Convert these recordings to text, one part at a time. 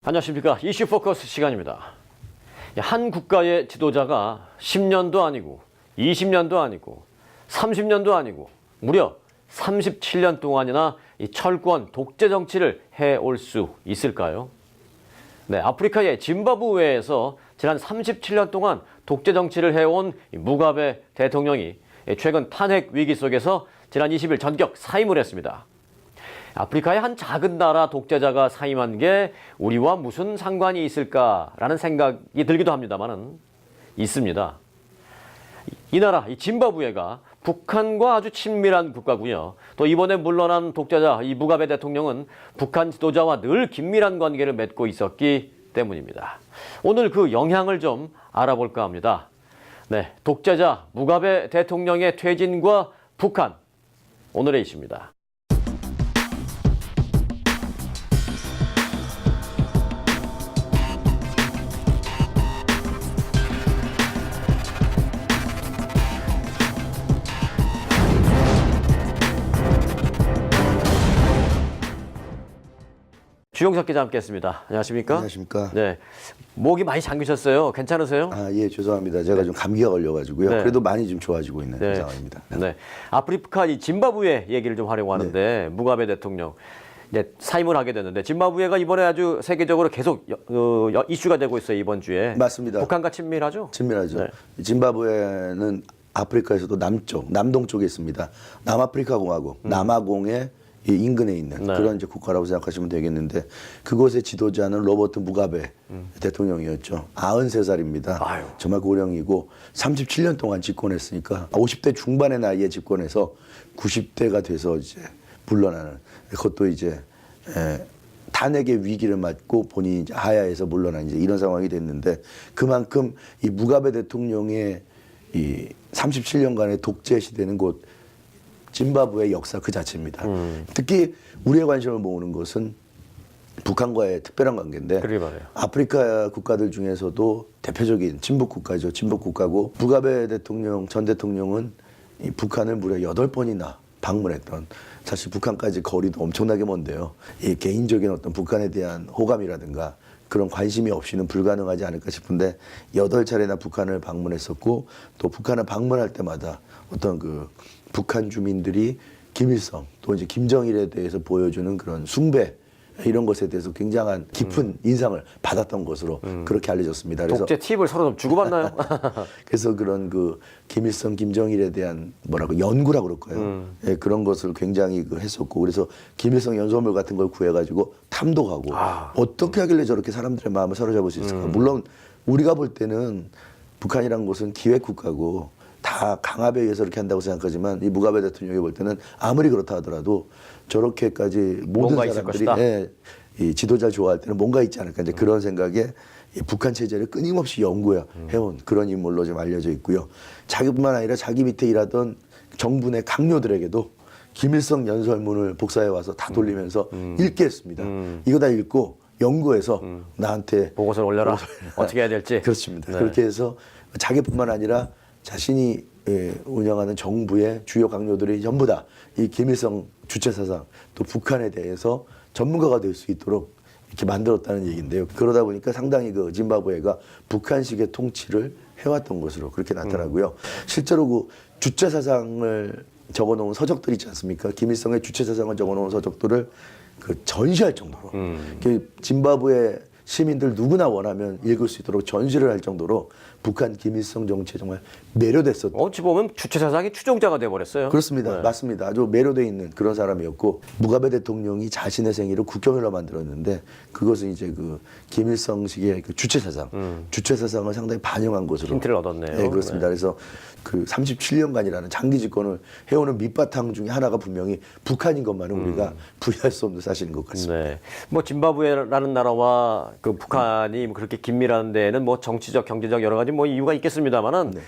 안녕하십니까. 이슈 포커스 시간입니다. 한 국가의 지도자가 10년도 아니고 20년도 아니고 30년도 아니고 무려 37년 동안이나 이 철권 독재 정치를 해올 수 있을까요? 네, 아프리카의 짐바브웨에서 지난 37년 동안 독재 정치를 해온 무가베 대통령이 최근 탄핵 위기 속에서 지난 20일 전격 사임을 했습니다. 아프리카의 한 작은 나라 독재자가 사임한 게 우리와 무슨 상관이 있을까라는 생각이 들기도 합니다만은 있습니다. 이 나라, 이 짐바브웨가 북한과 아주 친밀한 국가고요. 또 이번에 물러난 독재자 이 무가베 대통령은 북한 지도자와 늘 긴밀한 관계를 맺고 있었기 때문입니다. 오늘 그 영향을 좀 알아볼까 합니다. 네, 독재자 무가베 대통령의 퇴진과 북한, 오늘의 이슈입니다. 주영석 기자 함께했습니다. 안녕하십니까? 안녕하십니까? 네, 목이 많이 잠기셨어요. 괜찮으세요? 예, 죄송합니다. 제가 좀 감기가 걸려가지고요. 네. 그래도 많이 좀 좋아지고 있는 네. 상황입니다. 네, 아프리카 이 짐바브웨 얘기를 좀 하려고 하는데 무가베 대통령 이제 사임을 하게 됐는데 짐바브웨가 이번에 아주 세계적으로 계속 이슈가 되고 있어요. 이번 주에. 맞습니다. 북한과 친밀하죠? 친밀하죠. 네. 짐바브웨는 아프리카에서도 남동 쪽에 있습니다. 남아프리카 공화국, 남아공의 이 인근에 있는 네. 그런 이제 국가라고 생각하시면 되겠는데 그곳의 지도자는 로버트 무가베 대통령이었죠. 93살입니다. 아유. 정말 고령이고 37년 동안 집권했으니까 50대 중반의 나이에 집권해서 90대가 돼서 이제 물러나는 그것도 이제 탄핵의 위기를 맞고 본인이 이제 하야에서 물러난 이제 이런 상황이 됐는데 그만큼 이 무가베 대통령의 이 37년간의 독재 시대는 곧 짐바브웨의 역사 그 자체입니다. 특히 우리의 관심을 모으는 것은 북한과의 특별한 관계인데 그러게 말해요. 아프리카 국가들 중에서도 대표적인 친북 국가죠. 친북 국가고 무가베 대통령 전 대통령은 이 북한을 무려 8번이나 방문했던 사실 북한까지 거리도 엄청나게 먼데요. 이 개인적인 어떤 북한에 대한 호감이라든가 그런 관심이 없이는 불가능하지 않을까 싶은데 8차례나 북한을 방문했었고 또 북한을 방문할 때마다 어떤 그 북한 주민들이 김일성 또 이제 김정일에 대해서 보여주는 그런 숭배 이런 것에 대해서 굉장한 깊은 인상을 받았던 것으로 그렇게 알려졌습니다. 그래서 독재 팁을 서로 좀 주고받나요? 그래서 그런 그 김일성, 김정일에 대한 뭐라고 연구라고 그럴까요? 예, 그런 것을 굉장히 했었고 그래서 김일성 연설물 같은 걸 구해가지고 탐독하고 어떻게 하길래 저렇게 사람들의 마음을 사로잡을 수 있을까? 물론 우리가 볼 때는 북한이란 곳은 기획 국가고 다 강압에 의해서 이렇게 한다고 생각하지만 이 무가베 대통령이 볼 때는 아무리 그렇다 하더라도 저렇게까지 모든 사람들이 이 지도자 좋아할 때는 뭔가 있지 않을까 이제 그런 생각에 이 북한 체제를 끊임없이 연구해 해온 그런 인물로 좀 알려져 있고요. 자기뿐만 아니라 자기 밑에 일하던 정부 내 강요들에게도 김일성 연설문을 복사해 와서 다 돌리면서 읽게 했습니다. 이거 다 읽고 연구해서 나한테 보고서를 올려라. 어떻게 해야 될지. 그렇습니다. 네. 그렇게 해서 자기뿐만 아니라 자신이 운영하는 정부의 주요 강요들이 전부 다 이 김일성 주체 사상 또 북한에 대해서 전문가가 될 수 있도록 이렇게 만들었다는 얘기인데요. 그러다 보니까 상당히 그 짐바브웨가 북한식의 통치를 해왔던 것으로 그렇게 나타나고요. 실제로 그 주체 사상을 적어놓은 서적들 있지 않습니까? 김일성의 주체 사상을 적어놓은 서적들을 그 전시할 정도로 그 짐바브웨 시민들 누구나 원하면 읽을 수 있도록 전시를 할 정도로 북한 김일성 정치에 정말 매료됐었던. 어찌 보면 주체 사상이 추종자가 돼버렸어요. 그렇습니다. 네. 맞습니다. 아주 매료돼 있는 그런 사람이었고 무가베 대통령이 자신의 생일을 국경일로 만들었는데 그것은 이제 그 김일성식의 그 주체 사상, 주체 사상을 상당히 반영한 것으로 힌트를 얻었네요. 네, 그렇습니다. 네. 그래서 그 37년간이라는 장기 집권을 해오는 밑바탕 중에 하나가 분명히 북한인 것만은 우리가 부인할 수 없는 사실인 것 같습니다. 네. 뭐 짐바브웨라는 나라와 그 북한이 그렇게 긴밀한 데에는 뭐 정치적, 경제적 여러 가지 뭐 이유가 있겠습니다만은 네.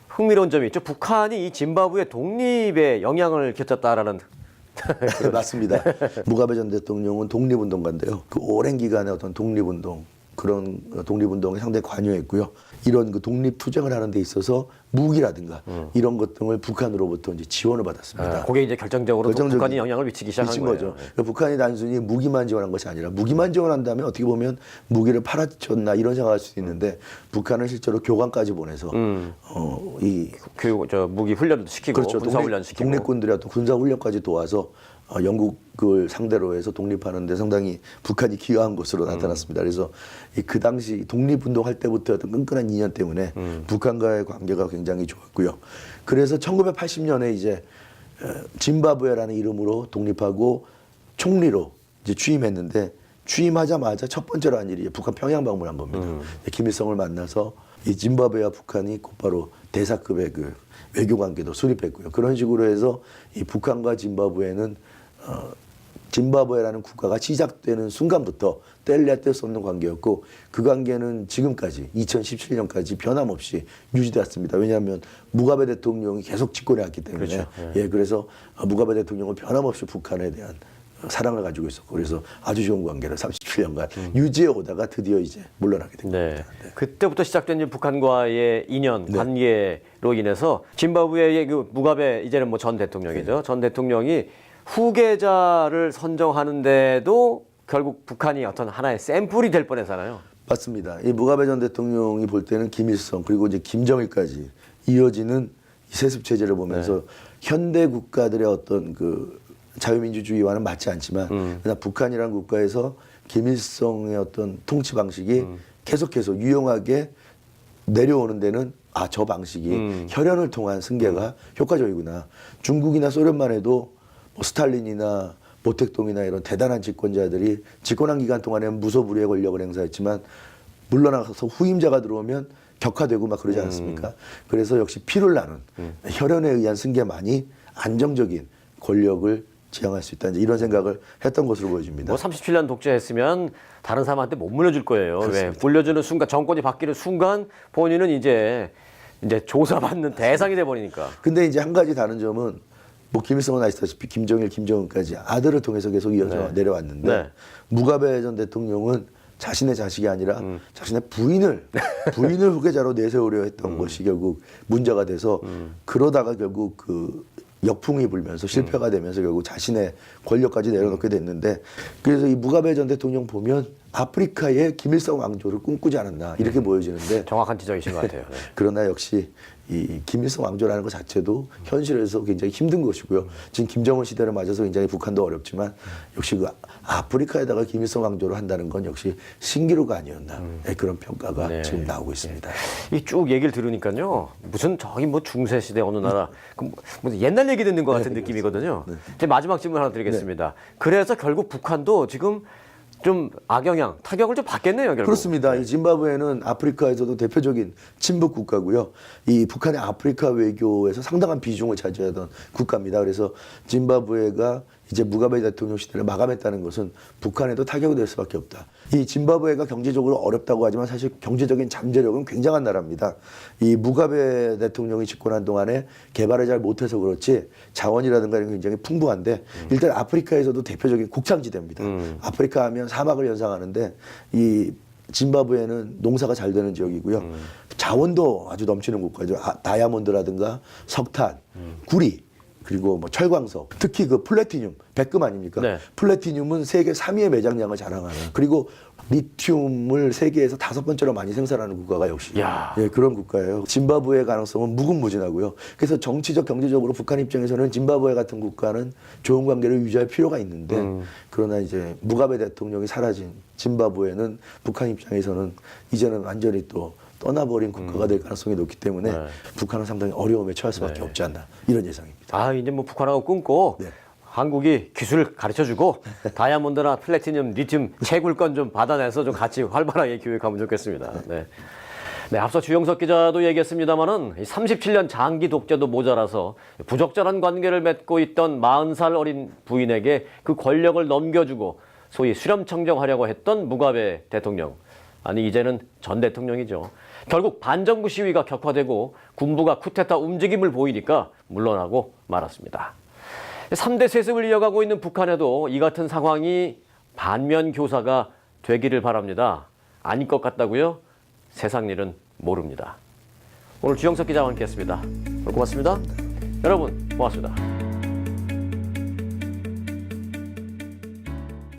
흥미로운 점이 있죠. 북한이 이 짐바브웨 독립에 영향을 끼쳤다라는. 맞습니다. 무가베 전 대통령은 독립운동가인데요. 그 오랜 기간의 어떤 독립운동, 그 그런 독립운동에 상당히 관여했고요. 이런 그 독립투쟁을 하는 데 있어서 무기라든가 이런 것 등을 북한으로부터 이제 지원을 받았습니다. 그게 이제 결정적으로 결정적인 북한이 영향을 미치기 시작한 미친 거예요. 거죠. 그러니까 북한이 단순히 무기만 지원한 것이 아니라 무기만 지원한다면 어떻게 보면 무기를 팔아쳤나 이런 생각할 수도 있는데 북한은 실제로 교관까지 보내서 이 교육, 무기 훈련도 시키고 그렇죠. 군사 훈련 시키고 독립군들의 어떤 군사 훈련까지 도와서 영국을 상대로 해서 독립하는데 상당히 북한이 기여한 것으로 나타났습니다. 그래서 그 당시 독립운동 할 때부터 어떤 끈끈한 인연 때문에 북한과의 관계가 굉장히 좋았고요. 그래서 1980년에 이제 짐바브웨라는 이름으로 독립하고 총리로 이제 취임했는데 취임하자마자 첫 번째로 한 일이 북한 평양 방문한 겁니다. 김일성을 만나서 이 짐바브웨와 북한이 곧바로 대사급의 그 외교 관계도 수립했고요. 그런 식으로 해서 이 북한과 짐바브웨는 짐바브웨라는 국가가 시작되는 순간부터 뗄래야 뗄 수 없는 관계였고 그 관계는 지금까지 2017년까지 변함없이 유지되었습니다. 왜냐하면 무가베 대통령이 계속 집권해 왔기 때문에 그렇죠. 예, 그래서 무가베 대통령은 변함없이 북한에 대한 사랑을 가지고 있었고 그래서 아주 좋은 관계를 37년간 유지해 오다가 드디어 이제 물러나게 된 네. 겁니다. 네. 그때부터 시작된 이제 북한과의 인연, 관계로 인해서 짐바브웨의 그 무가베 이제는 뭐 전 대통령이죠. 전 대통령이 후계자를 선정하는데도 결국 북한이 어떤 하나의 샘플이 될 뻔했잖아요. 맞습니다. 이 무가베 전 대통령이 볼 때는 김일성 그리고 이제 김정일까지 이어지는 이 세습 체제를 보면서 현대 국가들의 어떤 그 자유민주주의와는 맞지 않지만 그러나 북한이라는 국가에서 김일성의 어떤 통치 방식이 계속해서 유용하게 내려오는 데는 저 방식이 혈연을 통한 승계가 효과적이구나. 중국이나 소련만 해도 뭐 스탈린이나 모택동이나 이런 대단한 집권자들이 집권한 기간 동안에는 무소불위의 권력을 행사했지만 물러나서 후임자가 들어오면 격화되고 막 그러지 않았습니까? 그래서 역시 피를 나눈 혈연에 의한 승계만이 안정적인 권력을 지향할 수 있다. 이런 생각을 했던 것으로 보여집니다. 뭐 37년 독재했으면 다른 사람한테 못 물려줄 거예요. 왜? 물려주는 순간 정권이 바뀌는 순간 본인은 이제 조사받는 대상이 돼 버리니까. 근데 이제 한 가지 다른 점은 뭐 김일성은 아시다시피 김정일, 김정은까지 아들을 통해서 계속 이어져 내려왔는데 무가베 전 대통령은 자신의 자식이 아니라 자신의 부인을 후계자로 내세우려 했던 것이 결국 문제가 돼서 그러다가 결국 그 역풍이 불면서 실패가 되면서 결국 자신의 권력까지 내려놓게 됐는데 그래서 이 무가베 전 대통령 보면 아프리카의 김일성 왕조를 꿈꾸지 않았나 이렇게 보여지는데 정확한 지적이신 것 같아요. 네. 그러나 역시 이 김일성 왕조라는 것 자체도 현실에서 굉장히 힘든 것이고요. 지금 김정은 시대를 맞아서 굉장히 북한도 어렵지만 역시 그 아프리카에다가 김일성 왕조를 한다는 건 역시 신기루가 아니었나 그런 평가가 지금 나오고 있습니다. 이 쭉 얘기를 들으니까요. 무슨 저기 뭐 중세 시대 어느 나라 무슨 옛날 얘기 듣는 것 같은 느낌이거든요. 제 마지막 질문 하나 드리겠습니다. 그래서 결국 북한도 지금 좀 악영향, 타격을 좀 받겠네요, 결국. 그렇습니다. 이 짐바브웨는 아프리카에서도 대표적인 친북 국가고요. 이 북한의 아프리카 외교에서 상당한 비중을 차지하던 국가입니다. 그래서 짐바브웨가 이제 무가베 대통령 시대를 마감했다는 것은 북한에도 타격이 될 수밖에 없다. 이 짐바브웨가 경제적으로 어렵다고 하지만 사실 경제적인 잠재력은 굉장한 나라입니다. 이 무가베 대통령이 집권한 동안에 개발을 잘 못해서 그렇지 자원이라든가 이런 게 굉장히 풍부한데 일단 아프리카에서도 대표적인 곡창지대입니다. 아프리카 하면 사막을 연상하는데 이 짐바브웨는 농사가 잘 되는 지역이고요. 자원도 아주 넘치는 국가죠. 다이아몬드라든가 석탄, 구리 그리고 뭐 철광석, 특히 그 플래티늄, 백금 아닙니까? 네. 플래티늄은 세계 3위의 매장량을 자랑하는 그리고 리튬을 세계에서 5번째로 많이 생산하는 국가가 역시 예, 그런 국가예요. 짐바브웨의 가능성은 무궁무진하고요. 그래서 정치적, 경제적으로 북한 입장에서는 짐바브웨 같은 국가는 좋은 관계를 유지할 필요가 있는데 그러나 이제 무가베 대통령이 사라진 짐바브웨는 북한 입장에서는 이제는 완전히 또 떠나버린 국가가 될 가능성이 높기 때문에 북한은 상당히 어려움에 처할 수밖에 없지 않나 이런 예상입니다. 이제 뭐 북한하고 끊고 한국이 기술을 가르쳐주고 다이아몬드나 플래티늄, 리튬 채굴권 좀 받아내서 좀 같이 활발하게 교육하면 좋겠습니다. 네, 앞서 주영석 기자도 얘기했습니다만은 37년 장기 독재도 모자라서 부적절한 관계를 맺고 있던 40살 어린 부인에게 그 권력을 넘겨주고 소위 수렴청정하려고 했던 무가베 대통령. 아니 이제는 전 대통령이죠. 결국 반정부 시위가 격화되고 군부가 쿠데타 움직임을 보이니까 물러나고 말았습니다. 3대 세습을 이어가고 있는 북한에도 이 같은 상황이 반면 교사가 되기를 바랍니다. 아닐 것 같다고요? 세상 일은 모릅니다. 오늘 주영석 기자와 함께했습니다. 오늘 고맙습니다. 여러분 고맙습니다.